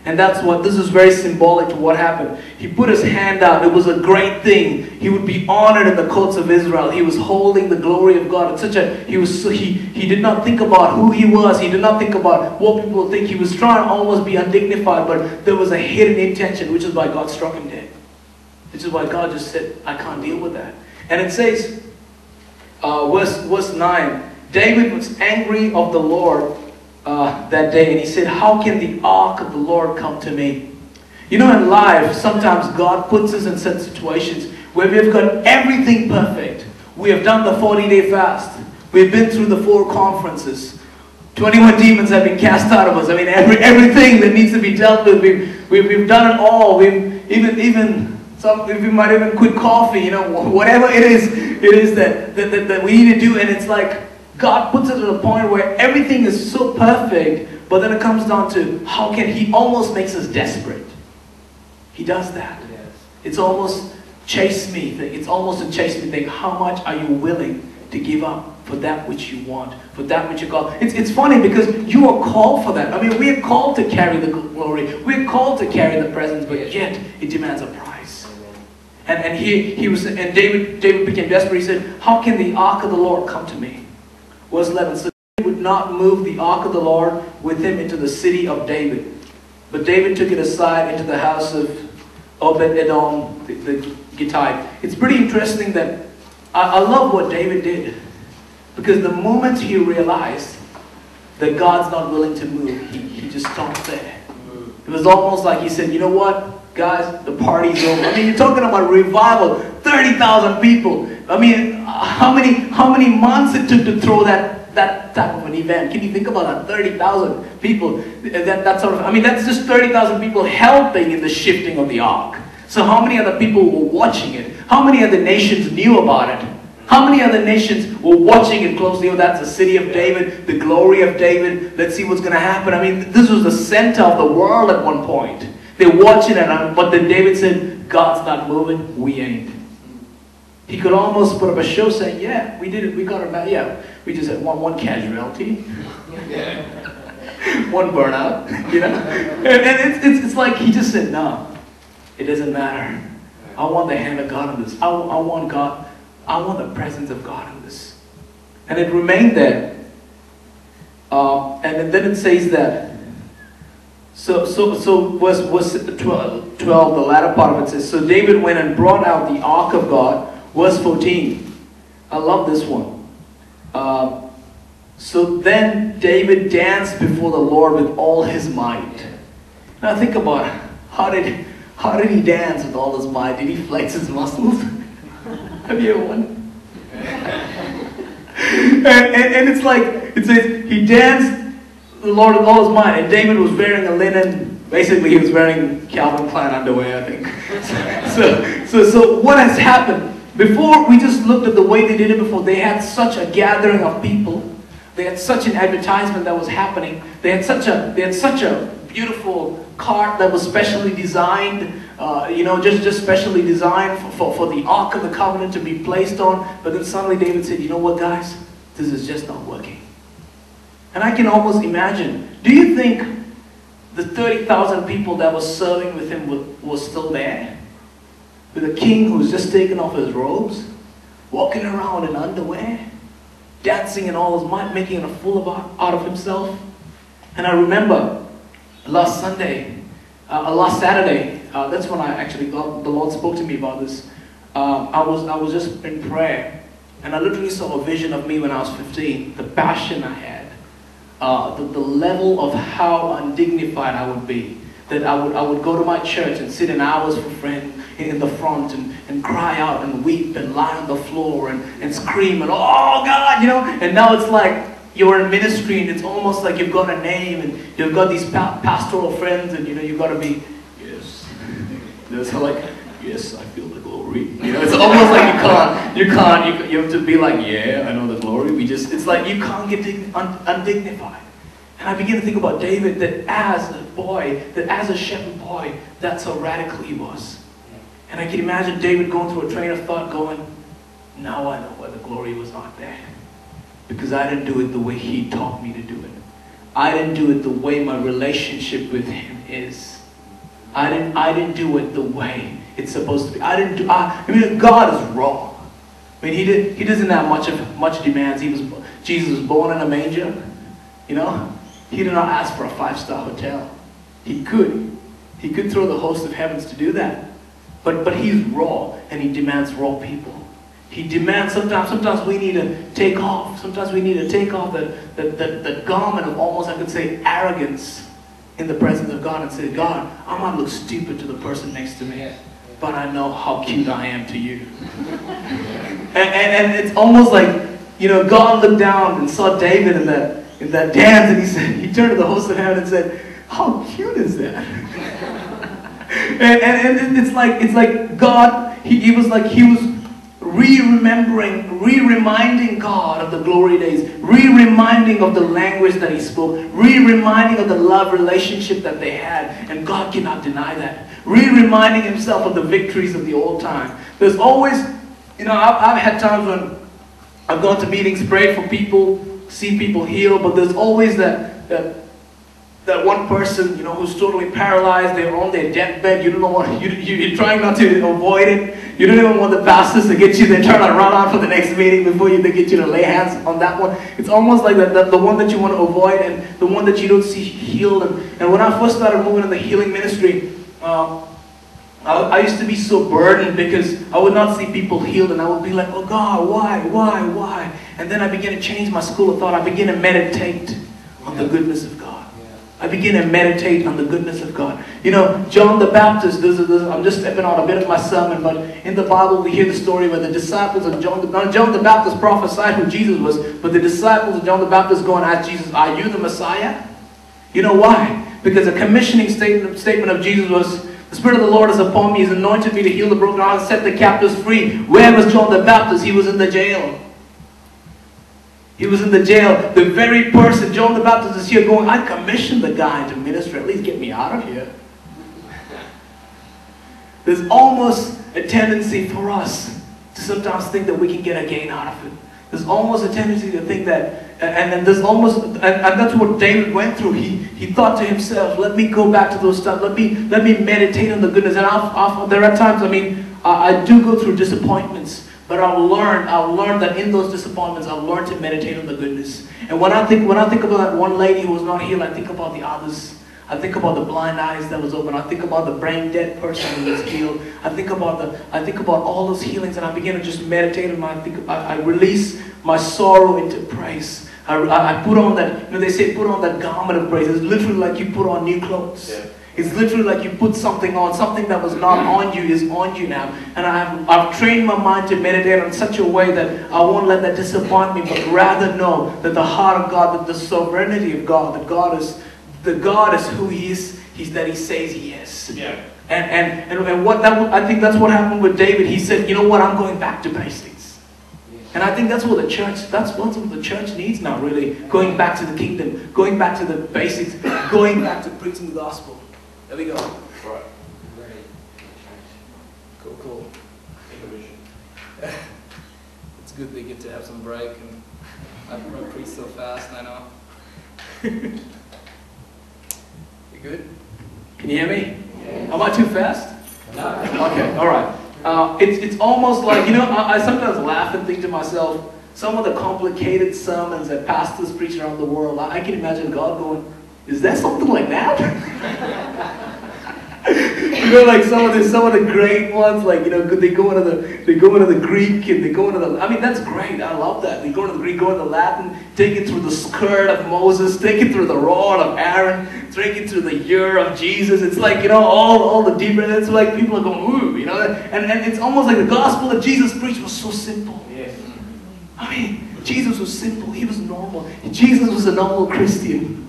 And that's what, this is very symbolic to what happened. He put his hand out. It was a great thing. He would be honored in the courts of Israel. He was holding the glory of God. He did not think about who he was. He did not think about what people would think. He was trying to almost be undignified, but there was a hidden intention, which is why God struck him dead. Which is why God just said, I can't deal with that. And it says, verse 9, David was angry of the Lord that day, and he said, how can the ark of the Lord come to me? You know, in life, sometimes God puts us in such situations where we've got everything perfect. We have done the 40-day fast. We've been through the 4 conferences. 21 demons have been cast out of us. I mean, everything that needs to be dealt with, we've done it all. We've we might even quit coffee, you know, whatever it is that we need to do. And it's like God puts it to a point where everything is so perfect, but then it comes down to how can He almost makes us desperate. He does that. Yes. It's almost chase me thing. It's almost a chase me thing. How much are you willing to give up for that which you want, for that which you call? It's funny because you are called for that. I mean, we are called to carry the glory. We're called to carry the presence, but yet it demands a price. And David became desperate. He said, how can the ark of the Lord come to me? Verse 11, so David would not move the ark of the Lord with him into the city of David. But David took it aside into the house of Obed-Edom the Gittite. It's pretty interesting that I love what David did. Because the moment he realized that God's not willing to move, he just stopped there. It was almost like he said, you know what? Guys, the party's over. I mean, you're talking about revival, 30,000 people. I mean, how many months it took to throw that type of an event? Can you think about that? 30,000 people. That sort of, I mean, that's just 30,000 people helping in the shifting of the ark. So how many other people were watching it? How many other nations knew about it? How many other nations were watching it closely? Oh, that's the city of David, the glory of David. Let's see what's going to happen. I mean, this was the center of the world at one point. They're watching it, but then David said, God's not moving, we ain't. He could almost put up a show saying, yeah, we did it, we got it back. Yeah, we just had one casualty, one burnout, you know. And it's like he just said, no, it doesn't matter. I want the hand of God in this. I want God. I want the presence of God in this. And it remained there. And then it says that, so verse 12, the latter part of it says, so David went and brought out the ark of God. Verse 14. I love this one. So then David danced before the Lord with all his might. Now think about it. How did he dance with all his might? Did he flex his muscles? Have you ever wondered? and it's like, it says, he danced the Lord with all his might. And David was wearing a linen, basically he was wearing Calvin Klein underwear, I think. So what has happened? Before, we just looked at the way they did it before. They had such a gathering of people. They had such an advertisement that was happening. They had such a beautiful cart that was specially designed, just specially designed for the Ark of the Covenant to be placed on. But then suddenly David said, you know what, guys? This is just not working. And I can almost imagine, do you think the 30,000 people that were serving with him were still there? With a king who's just taken off his robes, walking around in underwear, dancing in all his might, making a fool out of himself. And I remember last Saturday, that's when I actually, the Lord spoke to me about this. I was just in prayer, and I literally saw a vision of me when I was 15, the passion I had, the level of how undignified I would be. That I would go to my church and sit in hours for friends in the front and cry out and weep and lie on the floor and scream and oh God, you know. And now it's like you're in ministry and it's almost like you've got a name and you've got these pastoral friends and you've got to be, yes. It's like, yes, I feel the glory. You know, it's almost like you have to be like, yeah, I know the glory. It's like you can't get undignified. And I begin to think about David, that as a boy, that as a shepherd boy, that's how radical he was. And I can imagine David going through a train of thought going, now I know why the glory was not there. Because I didn't do it the way he taught me to do it. I didn't do it the way my relationship with Him is. I didn't do it the way it's supposed to be. I mean, God is raw. I mean, He doesn't have much demands. Jesus was born in a manger. You know, He did not ask for a 5-star hotel. He could throw the host of heavens to do that. But He's raw, and He demands raw people. He demands, sometimes we need to take off. Sometimes we need to take off that garment of almost, I could say, arrogance in the presence of God and say, God, I might look stupid to the person next to me, but I know how cute I am to you. and it's almost like, you know, God looked down and saw David in that dance, and he turned to the host of heaven and said, how cute is that? and it's like God, he was re-reminding God of the glory days, re-reminding of the language that He spoke, re-reminding of the love relationship that they had, and God cannot deny that. Re-reminding Himself of the victories of the old time. There's always, you know, I've had times when I've gone to meetings, prayed for people, see people healed, but there's always that one person, you know, who's totally paralyzed, they're on their deathbed, you don't know what, you're trying not to avoid it. You don't even want the pastors to get you, they're trying to run out for the next meeting before they get you to lay hands on that one. It's almost like the one that you want to avoid and the one that you don't see healed. And when I first started moving in the healing ministry, I used to be so burdened because I would not see people healed, and I would be like, oh God, why? And then I began to change my school of thought. I began to meditate on the goodness of God. I begin to meditate on the goodness of God. You know, John the Baptist, I'm just stepping out a bit of my sermon, but in the Bible we hear the story where the disciples of John the Baptist prophesied who Jesus was, but the disciples of John the Baptist go and ask Jesus, are you the Messiah? You know why? Because a commissioning statement of Jesus was, the Spirit of the Lord is upon me, He's anointed me to heal the broken heart and set the captives free. Where was John the Baptist? He was in the jail. He was in the jail. The very person, John the Baptist, is here going, I commissioned the guy to minister. At least get me out of here. There's almost a tendency for us to sometimes think that we can get a gain out of it. There's almost a tendency to think that, and that's what David went through. He thought to himself, let me go back to those stuff. Let me meditate on the goodness. And there are times, I mean, I do go through disappointments. But I'll learn that in those disappointments, I'll learn to meditate on the goodness. And when I think about that one lady who was not healed, I think about the others. I think about the blind eyes that was open. I think about the brain dead person who was healed. I think about all those healings, and I begin to just meditate on I release my sorrow into praise. I put on that, you know, they say put on that garment of praise. It's literally like you put on new clothes. Yeah. It's literally like you put something on. Something that was not on you is on you now. And I've trained my mind to meditate in such a way that I won't let that disappoint me, but rather know that the heart of God, that the sovereignty of God, that God is who He is, that He says He is. Yeah. And I think that's what happened with David. He said, you know what, I'm going back to basics. And I think that's what the church needs now, really. Going back to the kingdom, going back to the basics, going back to preaching the gospel. There we go. Right. Cool. It's good they get to have some break, and I preach so fast, I know. You good? Can you hear me? Yeah. Am I too fast? No. Okay, alright. It's almost like, you know, I sometimes laugh and think to myself, some of the complicated sermons that pastors preach around the world, I can imagine God going, is there something like that? You know, like some of the great ones, like, you know, they go into the Greek and they go into the, I mean, that's great. I love that. They go into the Greek, go into the Latin, take it through the skirt of Moses, take it through the rod of Aaron, take it through the ear of Jesus. It's like, you know, all the deeper. It's like people are going, ooh, you know, and it's almost like the gospel that Jesus preached was so simple. Yeah. I mean, Jesus was simple. He was normal. Jesus was a normal Christian.